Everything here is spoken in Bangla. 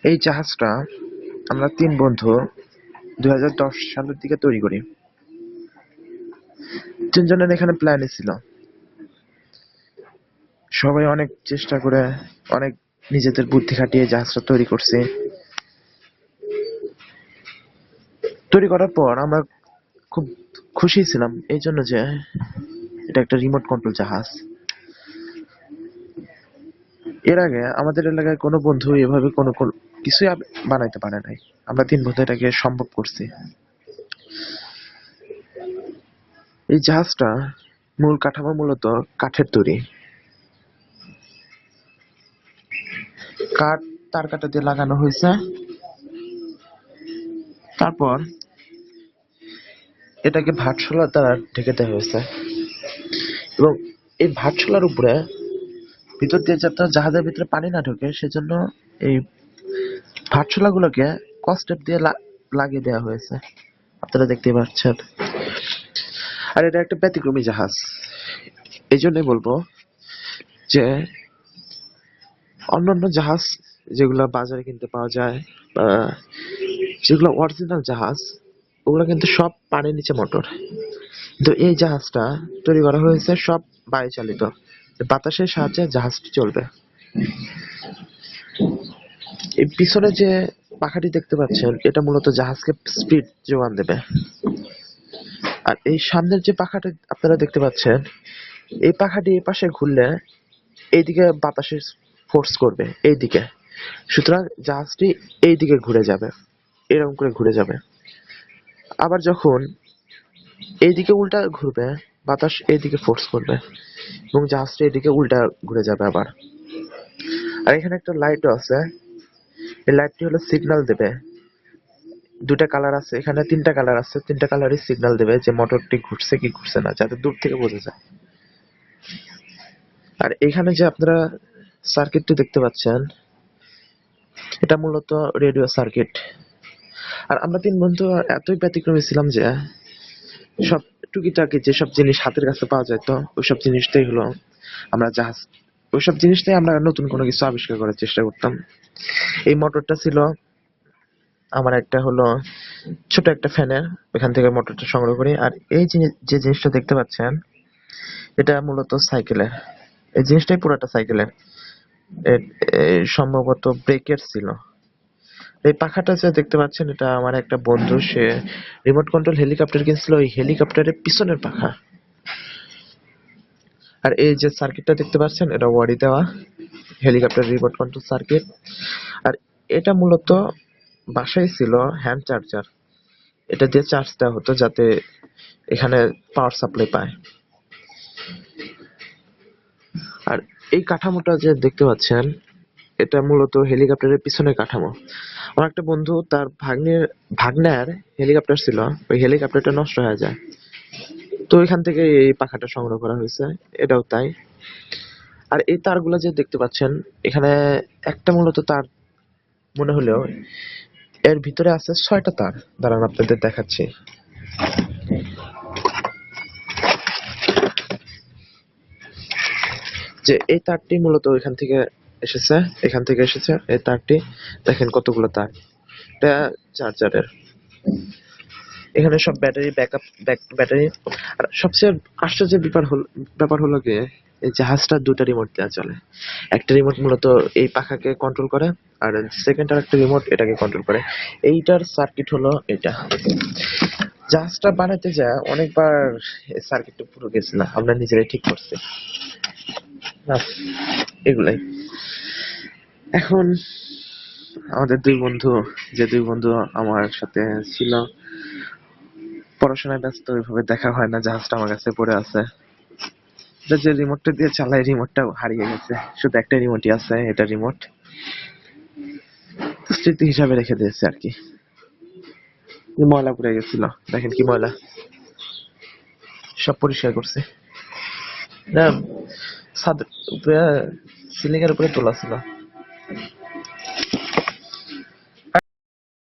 এই জাহাজটা আমরা ৩ বন্ধু ২০১০ সালের দিকে তৈরি করি। ৩ জনের এখানে প্ল্যানই ছিল। সবাই অনেক চেষ্টা করে, অনেক নিজেদের বুদ্ধি খাটিয়ে জাহাজটা তৈরি করছি। তৈরি করার পর আমরা খুব খুশি ছিলাম এই জন্য যে এটা একটা রিমোট কন্ট্রোল জাহাজ। এর আগে আমাদের এলাকায় কোনো বন্ধু এভাবে কোনো কিছুই বানাইতে পারে নাই। আমরা ৩ বন্ধু এটাকে সম্ভব করছি। এই জাহাজটা মূল কাঠামো মূলত কাঠের তৈরি। কাঠ তার কাটা দিয়ে লাগানো হয়েছে। তারপর এটাকে ভাটশোলা দ্বারা ঢেকে দেওয়া হয়েছে এবং এই ভাটশোলার উপরে ভিতর দিয়ে যাতে জাহাজের ভিতরে পানি না ঢোকে সেজন্য এই ভাটশোলা গুলোকে কসটেপ দিয়ে লাগিয়ে দেওয়া হয়েছে, আপনারা দেখতেই পাচ্ছেন। আর এটা একটা ব্যতিক্রমী জাহাজ। এই জন্যই বলবো যে অন্যান্য জাহাজ যেগুলো বাজারে কিনতে পাওয়া যায় বা যেগুলো অরিজিনাল জাহাজ ওগুলো কিন্তু সব পানির নিচে মোটর, কিন্তু এই জাহাজটা তৈরি করা হয়েছে সব বায়ু চালিত, বাতাসের সাহায্যে জাহাজটি চলবে। এই পিছনে যে পাখাটি দেখতে পাচ্ছেন এটা মূলত জাহাজকে স্পিড যোগান দেবে। আর এই সামনের যে পাখাটি আপনারা দেখতে পাচ্ছেন এই পাখাটি এই পাশে ঘুরলে এইদিকে বাতাসের ফোর্স করবে এইদিকে, সুতরাং জাহাজটি এইদিকে ঘুরে যাবে, এরকম করে ঘুরে যাবে। আবার যখন এইদিকে উল্টা ঘুরবে বাতাস এইদিকে ফোর্স করবে এবং জাহাজটি এদিকে উল্টা ঘুরে যাবে আবার। আর এখানে একটা লাইটও আছে, এই লাইটটি হলো সিগন্যাল দেবে। দুটা কালার আছে, এখানে 3টা কালার আছে, 3টা কালারই সিগন্যাল দেবে যে মোটরটি ঘুরছে কি ঘুরছে না, যাতে দূর থেকে বোঝা যায়। আর এখানে যে আপনারা সার্কিটটি দেখতে পাচ্ছেন এটা মূলত রেডিও সার্কিট। আর আমরা 3 বন্ধু এতই ব্যতিক্রমী ছিলাম যে সব টুকিটাকি যেসব জিনিস হাতের কাছে পাওয়া যেত ওইসব জিনিসটাই হলো আমরা জাহাজ, ওইসব জিনিসটাই আমরা নতুন কোনো কিছু আবিষ্কার করার চেষ্টা করতাম। এই মোটরটা ছিল আমার একটা হলো ছোট একটা ফ্যানের, ওখান থেকে মোটরটা সংগ্রহ করি। আর এই যে জিনিসটা দেখতে পাচ্ছেন এটা মূলত সাইকেলের, এই জিনিসটাই পুরোটা সাইকেলের। সম্ভবত ব্রেকের ছিল। এই পাখাটা যে দেখতে পাচ্ছেন এটা আমার একটা বন্ধু, সে রিমোট কন্ট্রোল হেলিকপ্টার কিনছিল, ওই হেলিকপ্টারের পিছনের পাখা। আর এই যে সার্কিটটা দেখতে পাচ্ছেন এটা ওয়ারি দেওয়া হেলিকপ্টার রিমোট কন্ট্রোল সার্কিট। আর এটা মূলত বাসায় ছিল হ্যান্ড চার্জার, এটা দিয়ে চার্জ দেওয়া হতো যাতে এখানে পাওয়ার সাপ্লাই পায়। আর এই কাঠামোটা যে দেখতে পাচ্ছেন এটা মূলত হেলিকপ্টারের পিছনের কাঠামো। আমার একটা বন্ধু তার ভাগ্নের হেলিকপ্টার ছিল, ওই হেলিকপ্টারটা নষ্ট হয়ে যায়, তো এখান থেকে এই পাখাটা সংগ্রহ করা হয়েছে, এটাও তাই। আর এই তারগুলো যে দেখতে পাচ্ছেন এখানে একটা মূলত তার মনে হলেও এর ভিতরে আছে 6টা তার, দাঁড়ান আপনাদের দেখাচ্ছি। যে এই তারটি মূলত এখান থেকে এসেছে, এখান থেকে এসেছে এই তারটি, দেখেন কতগুলো তার, এটা চার্জারের। এখানে সব ব্যাটারি ব্যাকআপ ব্যাটারি। আর সবচেয়ে আশ্চর্যের ব্যাপার হলো গিয়ে এই জাহাজটা 2টা রিমোট দেওয়া চলে। একটা রিমোট মূলত এই পাখাকে কন্ট্রোল করে আর সেকেন্ড আর একটা রিমোট এটাকে কন্ট্রোল করে। এইটার সার্কিট হলো এটা। জাহাজটা বানাতে যায় অনেকবার সার্কিটটা পুরো গেছিল, আমরা নিজেরাই ঠিক করছি। ব্যাস, এগুলাই। এখন আমাদের 2 বন্ধু, যে 2 বন্ধু আমার সাথে ছিল, পড়াশোনায় ব্যস্ত, ওইভাবে দেখা হয় না, জাহাজটা আমার কাছে পড়ে আছে। এটা যে রিমোটটা দিয়ে চালাই রিমোটটা হারিয়ে গেছে, শুধু একটা রিমোটই আছে, এটা রিমোট স্মৃতি হিসাবে রেখে দিয়েছে আর কি। ময়লা পড়ে গেছিল, দেখেন কি ময়লা, সব পরিষ্কার করছে। না, ছাদের উপরে সিলিং এর উপরে তোলা ছিল।